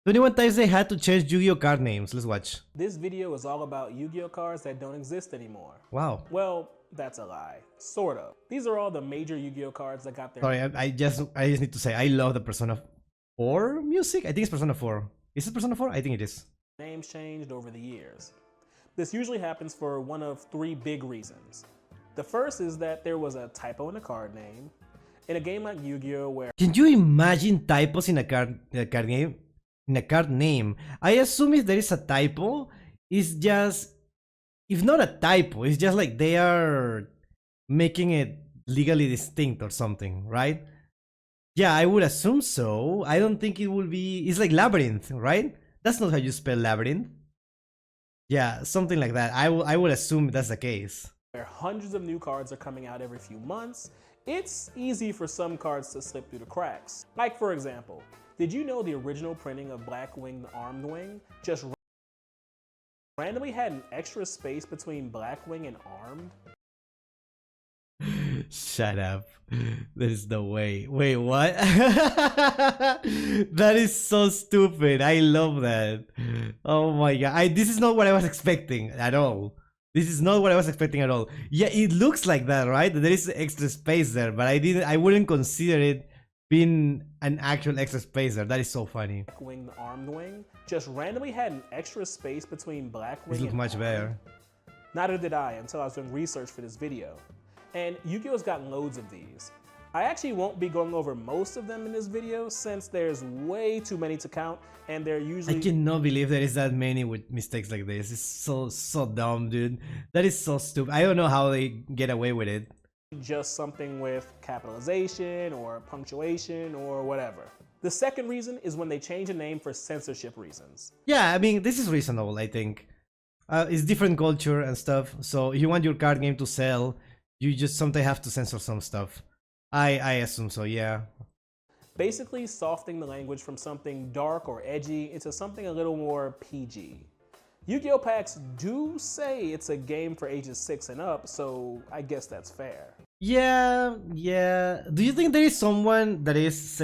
21 times they had to change Yu-Gi-Oh card names. Let's watch. This video is all about Yu-Gi-Oh cards that don't exist anymore. Wow. Well, that's a lie. Sort of. These are all the major Yu-Gi-Oh cards that got their... Sorry, I just need to say, I love the Persona 4 music. I think it's Persona 4. Is it Persona 4? I think it is. Names changed over the years. This usually happens for one of three big reasons. The first is that there was a typo in a card name. In a game like Yu-Gi-Oh where... Can you imagine typos in a card game? In a card name? I assume if there is a typo, it's just... If not a typo, it's just like they are making it legally distinct or something, right? Yeah, I would assume so. I don't think it will be... It's like Labyrinth, right? That's not how you spell Labyrinth. Yeah, something like that. I would assume that's the case. Where hundreds of new cards are coming out every few months, it's easy for some cards to slip through the cracks. Like for example, did you know the original printing of Blackwing the Armed Wing just randomly had an extra space between Blackwing and Armed? Shut up. There's no way. Wait, what? That is so stupid. I love that. Oh my god. This is not what I was expecting at all. This is not what I was expecting at all. Yeah, it looks like that, right? There is extra space there, but I wouldn't consider it being an actual extra space there. That is so funny. Blackwing the Armed Wing just randomly had an extra space between Blackwing and This looks much better. Neither did I until I was doing research for this video. And Yu-Gi-Oh's got loads of these. I actually won't be going over most of them in this video since there's way too many to count and they're usually... I cannot believe there is that many with mistakes like this. It's so dumb, dude. That is so stupid. I don't know how they get away with it. Just something with capitalization or punctuation or whatever. The second reason is when they change a name for censorship reasons. Yeah, I mean, this is reasonable, I think. It's different culture and stuff, so if you want your card game to sell, you just sometimes have to censor some stuff. I assume so, yeah. Basically softening the language from something dark or edgy into something a little more PG. Yu-Gi-Oh packs do say it's a game for ages 6 and up, so I guess that's fair. Yeah. Do you think there is someone that is,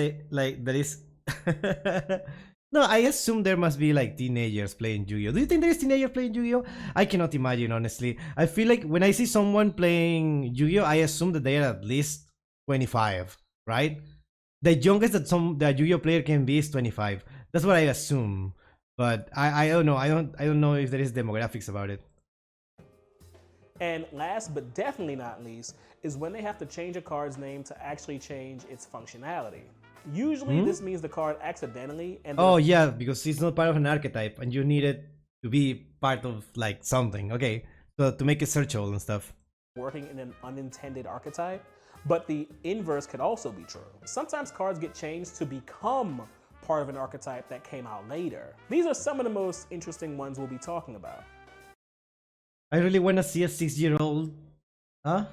No, I assume there must be like teenagers playing Yu-Gi-Oh. Do you think there is teenagers playing Yu-Gi-Oh? I cannot imagine, honestly. I feel like when I see someone playing Yu-Gi-Oh, I assume that they are at least 25, right? The youngest that Yu-Gi-Oh player can be is 25. That's what I assume. But I don't know. I don't know if there is demographics about it. And last but definitely not least is when they have to change a card's name to actually change its functionality. Usually this means the card accidentally and oh yeah, because it's not part of an archetype and you need it to be part of like something. Okay, so to make it searchable and stuff. Working in an unintended archetype, but the inverse could also be true. Sometimes cards get changed to become part of an archetype that came out later. These are some of the most interesting ones we'll be talking about. I really want to see a 6-year-old. Huh?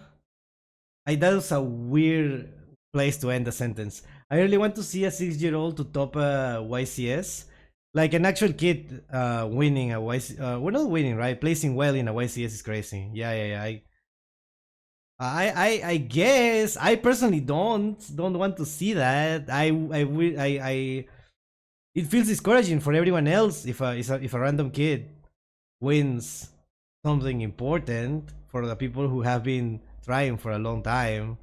That was a weird place to end the sentence. I really want to see a 6-year-old to top a YCS. Like an actual kid winning a YCS. We're not winning, right? Placing well in a YCS is crazy. Yeah. I guess I personally don't want to see that. It feels discouraging for everyone else if a random kid wins something important for the people who have been trying for a long time.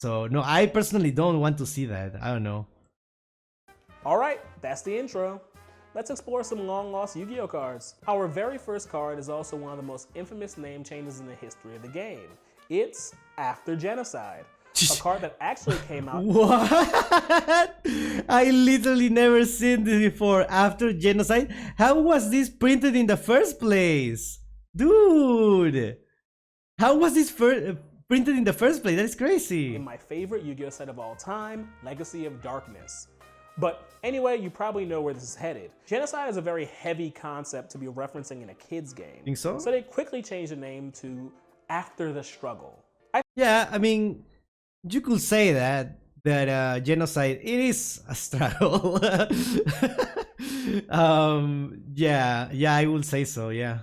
So no, I personally don't want to see that. I don't know. Alright, that's the intro. Let's explore some long-lost Yu-Gi-Oh cards. Our very first card is also one of the most infamous name changes in the history of the game. It's After Genocide, a card that actually came out... What? I literally never seen this before. After Genocide? How was this printed in the first place? Dude! How was this printed in the first place? That is crazy. In my favorite Yu-Gi-Oh set of all time, Legacy of Darkness. But anyway, you probably know where this is headed. Genocide is a very heavy concept to be referencing in a kid's game. Think so? So they quickly changed the name to After the Struggle. Yeah, I mean, you could say that Genocide, it is a struggle. Yeah, I would say so, yeah.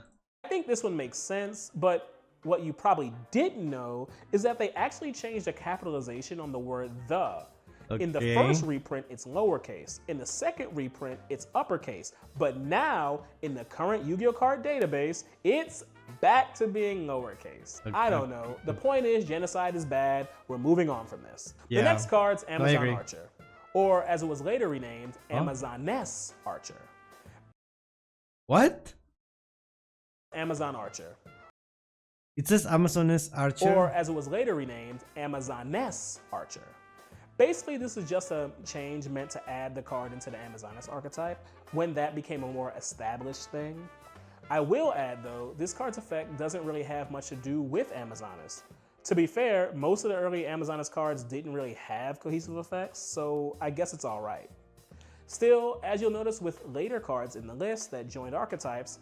I think this one makes sense, but what you probably didn't know is that they actually changed the capitalization on the word the. In the Okay. first reprint, it's lowercase. In the second reprint, it's uppercase. But now, in the current Yu-Gi-Oh card database, it's back to being lowercase. I don't know. The point is, genocide is bad. We're moving on from this. Yeah. The next card's Amazon agree. Archer, or as it was later renamed, Amazoness Archer. What? Amazon Archer. It says Amazoness Archer. Or as it was later renamed, Amazoness Archer. Basically, this is just a change meant to add the card into the Amazoness archetype when that became a more established thing. I will add though, this card's effect doesn't really have much to do with Amazoness. To be fair, most of the early Amazoness cards didn't really have cohesive effects, so I guess it's alright. Still, as you'll notice with later cards in the list that joined archetypes,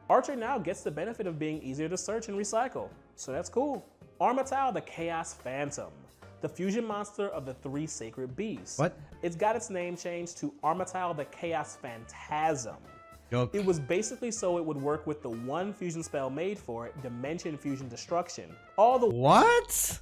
Archer now gets the benefit of being easier to search and recycle, so that's cool. Armatal the Chaos Phantom, the fusion monster of the 3 sacred beasts. What? It's got its name changed to Armatal the Chaos Phantasm. Joke. It was basically so it would work with the one fusion spell made for it, Dimension Fusion Destruction. All the What?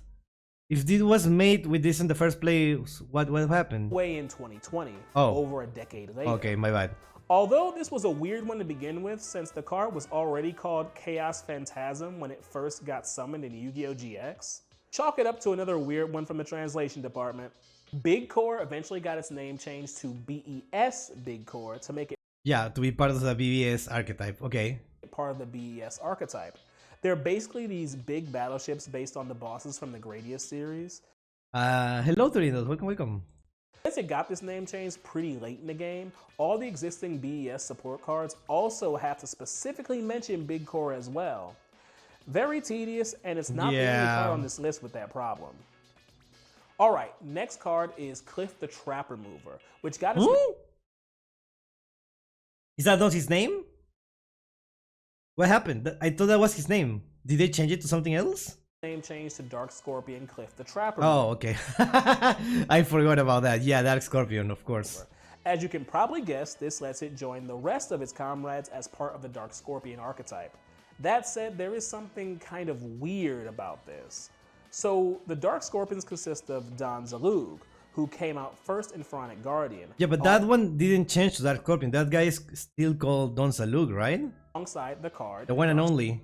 If it was made with this in the first place, what happened? way in 2020, Oh. over a decade later. Okay, my bad. Although this was a weird one to begin with, since the card was already called Chaos Phantasm when it first got summoned in Yu-Gi-Oh! GX, chalk it up to another weird one from the translation department. Big Core eventually got its name changed to BES Big Core to make it Yeah, to be part of the BBS archetype. Okay. part of the BES archetype. They're basically these big battleships based on the bosses from the Gradius series. Hello, Torinos. Welcome. Since it got this name change pretty late in the game, all the existing BES support cards also have to specifically mention Big Core as well. Very tedious, and it's not the only card on this list with that problem. Alright, next card is Cliff the Trap Remover, which got its Is that not his name? What happened? I thought that was his name. Did they change it to something else? name changed to Dark Scorpion Cliff the Trap Remover. Oh, okay. I forgot about that. Yeah, Dark Scorpion, of course. As you can probably guess, this lets it join the rest of its comrades as part of the Dark Scorpion archetype. That said, there is something kind of weird about this. So, the Dark Scorpions consist of Don Zalug, who came out first in Pharaonic Guardian. Yeah, but that one didn't change to Dark Scorpion. That guy is still called Don Salug, right? Alongside the card, The one and only.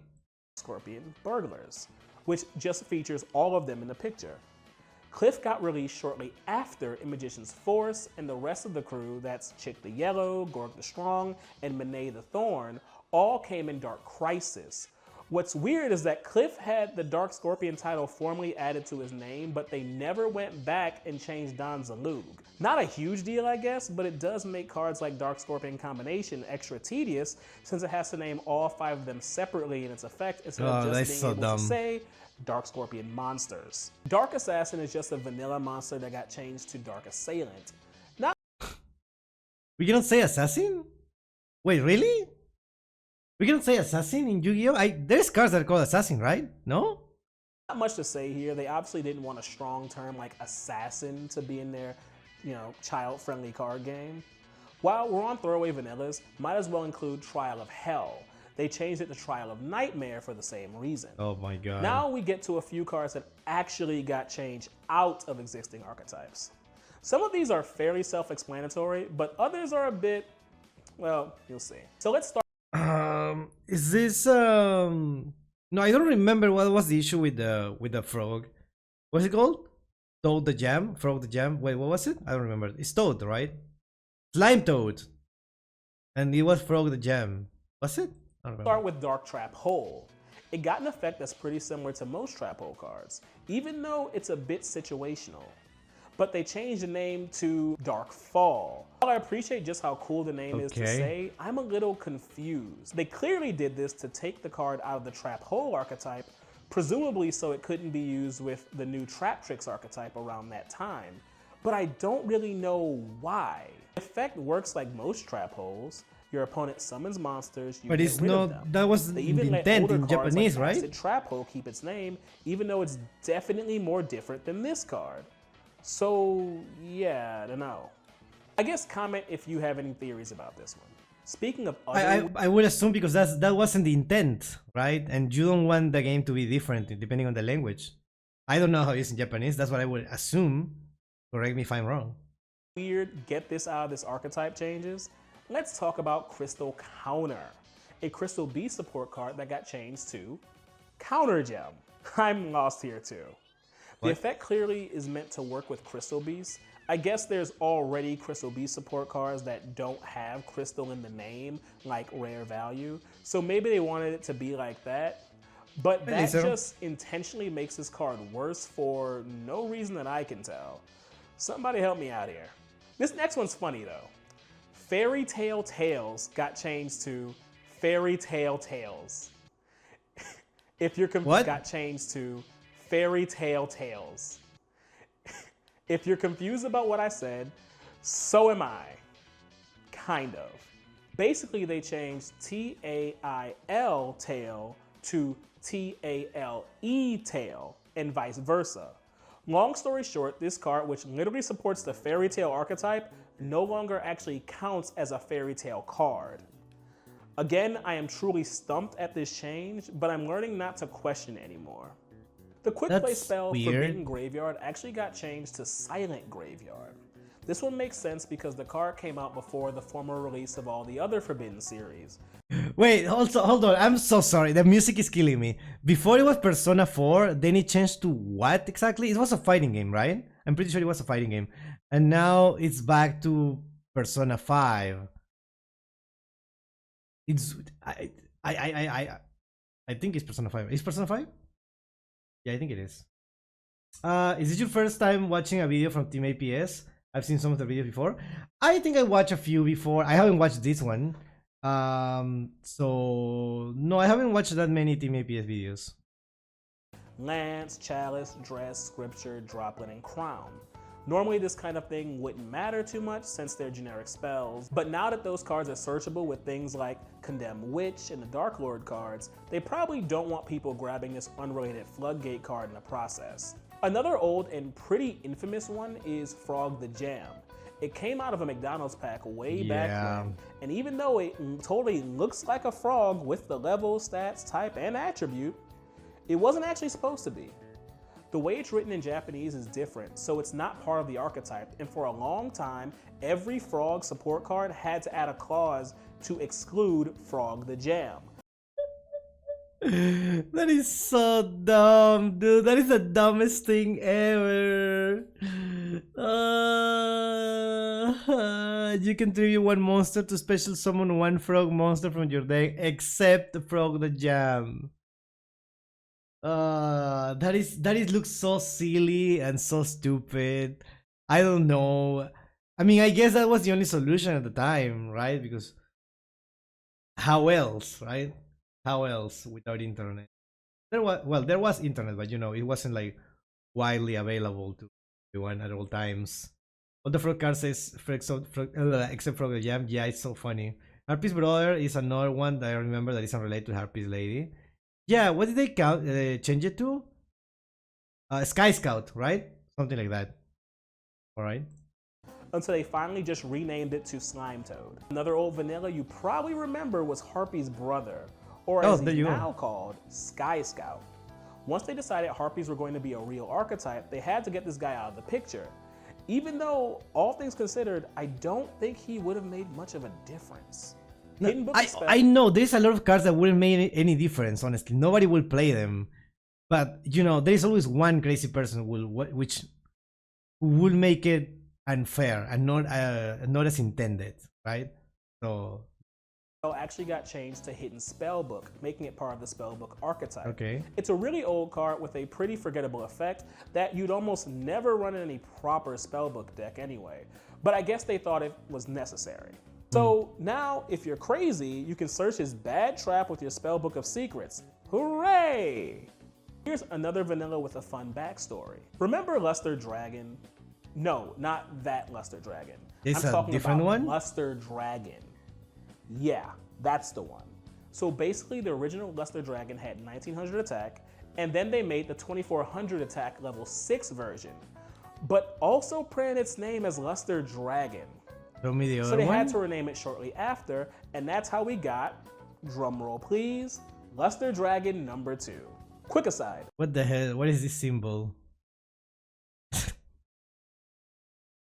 Scorpion Burglars, which just features all of them in the picture. Cliff got released shortly after in Magician's Force, and the rest of the crew, that's Chick the Yellow, Gorg the Strong, and Monet the Thorn, all came in Dark Crisis. What's weird is that Cliff had the Dark Scorpion title formally added to his name, but they never went back and changed Don Zalug. Not a huge deal, I guess, but it does make cards like Dark Scorpion Combination extra tedious, since it has to name all 5 of them separately in its effect instead of just being able to say Dark Scorpion Monsters. Dark Assassin is just a vanilla monster that got changed to Dark Assailant. Not We cannot say assassin? Wait, really? We cannot say assassin in Yu-Gi-Oh? There's cards that are called assassin, right? No? Not much to say here. They obviously didn't want a strong term like assassin to be in their, child-friendly card game. While we're on throwaway vanillas, might as well include Trial of Hell. They changed it to Trial of Nightmare for the same reason. Oh my god. Now we get to a few cards that actually got changed out of existing archetypes. Some of these are fairly self-explanatory, but others are a bit, well, you'll see. So let's start. Is this No, I don't remember what was the issue with the frog. What's it called? Toad the Jam? Frog the Jam? Wait, what was it? I don't remember. It's Toad, right? Slime Toad. And it was Frog the Jam. Was it? I don't remember. Start with Dark Trap Hole. It got an effect that's pretty similar to most Trap Hole cards, even though it's a bit situational. But they changed the name to Dark Fall. While I appreciate just how cool the name is to say, I'm a little confused. They clearly did this to take the card out of the Trap Hole archetype, presumably so it couldn't be used with the new Trap Tricks archetype around that time. But I don't really know why. The effect works like most Trap Holes. Your opponent summons monsters, you but get it's rid of not, them. that was They the even let intent older in cards Japanese, like right? Acid Trap Hole keep its name, even though it's definitely more different than this card. So, yeah, I don't know. I guess comment if you have any theories about this one. Speaking of other... I would assume because that wasn't the intent, right? And you don't want the game to be different depending on the language. I don't know how it is in Japanese, that's what I would assume. Correct me if I'm wrong. Weird get this out of this archetype changes, let's talk about Crystal Counter, a Crystal Beast support card that got changed to Counter Gem. I'm lost here too. The effect clearly is meant to work with Crystal Beasts. I guess there's already Crystal Beast support cards that don't have Crystal in the name, like Rare Value, so maybe they wanted it to be like that. But that just intentionally makes this card worse for no reason that I can tell. Somebody help me out here. This next one's funny though. Fairy Tale Tales got changed to Fairy Tale Tales. If you're got changed to Fairy Tale Tales. If you're confused about what I said, so am I. Kind of. Basically, they changed T-A-I-L tail to T-A-L-E tail and vice versa. Long story short, this card, which literally supports the fairy tale archetype, no longer actually counts as a fairy tale card. Again, I am truly stumped at this change, but I'm learning not to question anymore. The quick play spell Forbidden Graveyard actually got changed to Silent Graveyard. This one makes sense because the card came out before the former release of all the other Forbidden series. Wait, hold on, I'm so sorry, the music is killing me. Before it was Persona 4, then it changed to what exactly? It was a fighting game, right? I'm pretty sure it was a fighting game. And now it's back to Persona 5. It's I think it's Persona 5. Is Persona 5? Yeah, I think it is. Is this your first time watching a video from Team APS? I've seen some of the videos before. I think I watched a few before. I haven't watched this one. So no, I haven't watched that many Team APS videos. Lance, Chalice, Dress, Scripture, Droplet, and Crown. Normally this kind of thing wouldn't matter too much since they're generic spells, but now that those cards are searchable with things like Condemn Witch and the Dark Lord cards, they probably don't want people grabbing this unrelated Floodgate card in the process. Another old and pretty infamous one is Frog the Jam. It came out of a McDonald's pack way back when, and even though it totally looks like a frog with the level, stats, type, and attribute, it wasn't actually supposed to be. The way it's written in Japanese is different, so it's not part of the archetype, and for a long time, every Frog support card had to add a clause to exclude Frog the Jam. That is so dumb, dude. That is the dumbest thing ever. You can tribute one monster to special summon one frog monster from your deck, except Frog the Jam. That looks so silly and so stupid. I don't know. I mean, I guess that was the only solution at the time, right? Because how else, right? How else without internet? There was internet, but you know, it wasn't like widely available to everyone at all times. All the frog cards says except Frog the Jam. Yeah, it's so funny. Harpy's brother is another one that I remember that is unrelated to Harpy's lady. Yeah, what did they change it to? Sky Scout, right? Something like that. Alright. Until they finally just renamed it to Slime Toad. Another old vanilla you probably remember was Harpy's brother, or as he's now called, Sky Scout. Once they decided Harpies were going to be a real archetype, they had to get this guy out of the picture. Even though, all things considered, I don't think he would have made much of a difference. No, I know there's a lot of cards that wouldn't make any difference, honestly. Nobody will play them. But, you know, there's always one crazy person who will make it unfair and not as intended, right? So actually got changed to Hidden Spellbook, making it part of the Spellbook archetype. Okay. It's a really old card with a pretty forgettable effect that you'd almost never run in any proper Spellbook deck anyway, but I guess they thought it was necessary. So now, if you're crazy, you can search his bad trap with your Spellbook of Secrets. Hooray! Here's another vanilla with a fun backstory. Remember Luster Dragon? No, not that Luster Dragon. I'm talking about one? Luster Dragon. Yeah, that's the one. So basically, the original Luster Dragon had 1900 attack, and then they made the 2400 attack level 6 version, but also printed its name as Luster Dragon. So they had to rename it shortly after, and that's how we got, drumroll please, Luster Dragon number 2. Quick aside. What the hell? What is this symbol?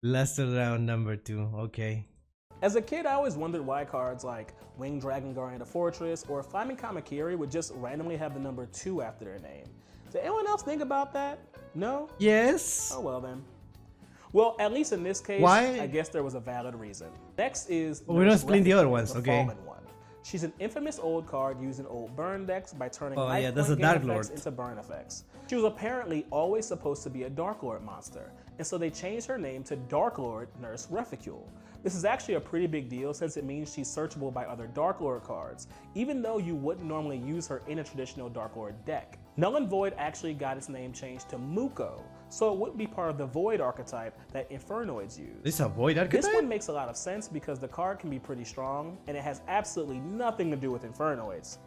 Last round number 2. Okay. As a kid, I always wondered why cards like Winged Dragon Guardian of Fortress or Flaming Kamakiri would just randomly have the number 2 after their name. Did anyone else think about that? No? Yes. Oh well then. Well, at least in this case, Why? I guess there was a valid reason. Next is We're not splitting the other ones, the okay. Fallen One. She's an infamous old card used in old burn decks by turning Oh, yeah, life that's point a gain Dark effects Lord. into burn effects. She was apparently always supposed to be a Dark Lord monster, and so they changed her name to Dark Lord Nurse Reficule. This is actually a pretty big deal since it means she's searchable by other Dark Lord cards, even though you wouldn't normally use her in a traditional Dark Lord deck. Null and Void actually got its name changed to Muko, so it wouldn't be part of the Void archetype that Infernoids use. This is a Void archetype? This one makes a lot of sense because the card can be pretty strong, and it has absolutely nothing to do with Infernoids.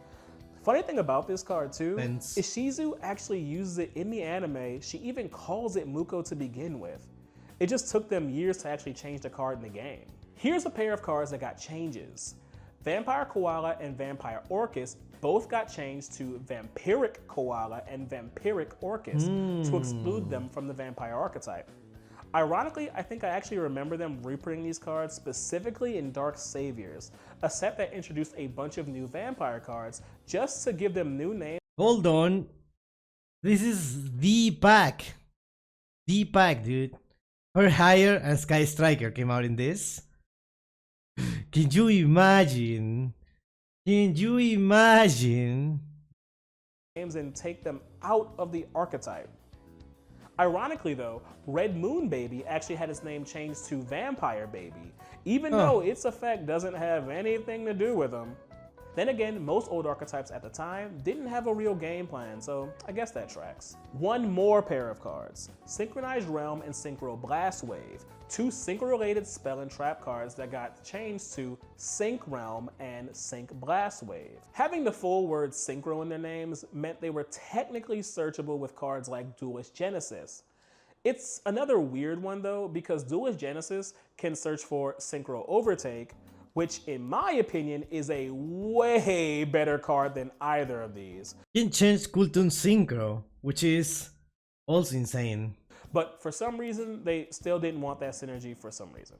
Funny thing about this card too, is Shizu actually uses it in the anime. She even calls it Muko to begin with. It just took them years to actually change the card in the game. Here's a pair of cards that got changes. Vampire Koala and Vampire Orcus both got changed to Vampiric Koala and Vampiric Orcus to exclude them from the vampire archetype. Ironically, I think I actually remember them reprinting these cards specifically in Dark Saviors, a set that introduced a bunch of new vampire cards just to give them new names. Hold on. This is the pack. The pack, dude. Her Higher and Sky Striker came out in this. Can you imagine? Can you imagine? And take them out of the archetype. Ironically though, Red Moon Baby actually had its name changed to Vampire Baby, even though its effect doesn't have anything to do with them. Then again, most old archetypes at the time didn't have a real game plan, so I guess that tracks. One more pair of cards, Synchronized Realm and Synchro Blast Wave, two sync-related spell and trap cards that got changed to Sync Realm and Sync Blast Wave. Having the full word Synchro in their names meant they were technically searchable with cards like Duelist Genesis. It's another weird one though, because Duelist Genesis can search for Synchro Overtake, which in my opinion is a way better card than either of these. You can change Kultun Synchro, which is also insane. But for some reason, they still didn't want that synergy for some reason.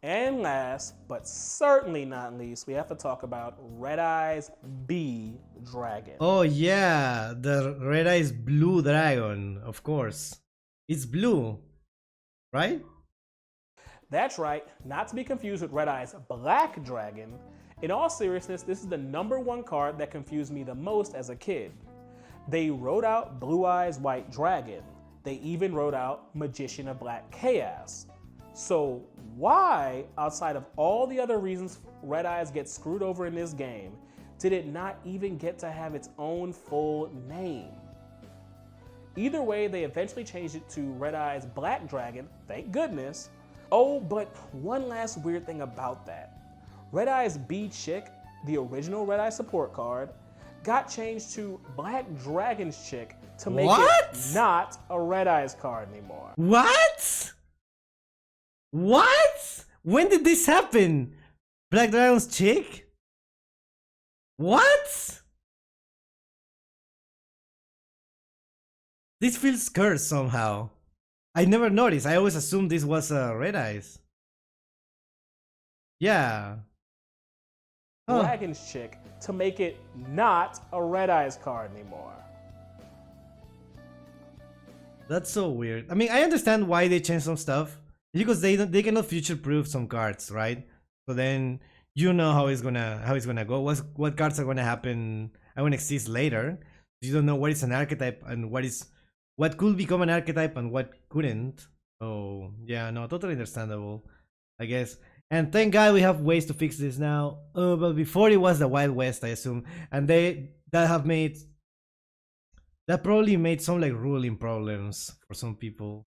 And last, but certainly not least, we have to talk about Red Eyes B Dragon. Oh yeah, the Red Eyes Blue Dragon, of course. It's blue, right? That's right, not to be confused with Red Eyes Black Dragon. In all seriousness, this is the #1 card that confused me the most as a kid. They wrote out Blue Eyes White Dragon. They even wrote out Magician of Black Chaos. So why, outside of all the other reasons Red Eyes gets screwed over in this game, did it not even get to have its own full name? Either way, they eventually changed it to Red Eyes Black Dragon, thank goodness. Oh, but one last weird thing about that. Red Eyes B Chick, the original Red Eye support card, got changed to Black Dragon's Chick to make it not a Red Eyes card anymore. What? What? When did this happen? Black Dragon's Chick? What? This feels cursed somehow. I never noticed. I always assumed this was Red Eyes. Yeah. Dragon's Chick to make it not a Red Eyes card anymore. That's so weird. I mean, I understand why they changed some stuff because they cannot future-proof some cards, right? So then you know how it's gonna go. What cards are gonna happen? Are gonna exist later. You don't know what is an archetype and what could become an archetype and what couldn't. Oh yeah, no, totally understandable, I guess. And thank God we have ways to fix this now. But before it was the Wild West, I assume, and that probably made some like ruling problems for some people.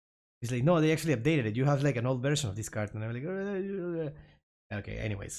It's like, no, they actually updated it. You have like an old version of this card, and I'm like, okay, anyways.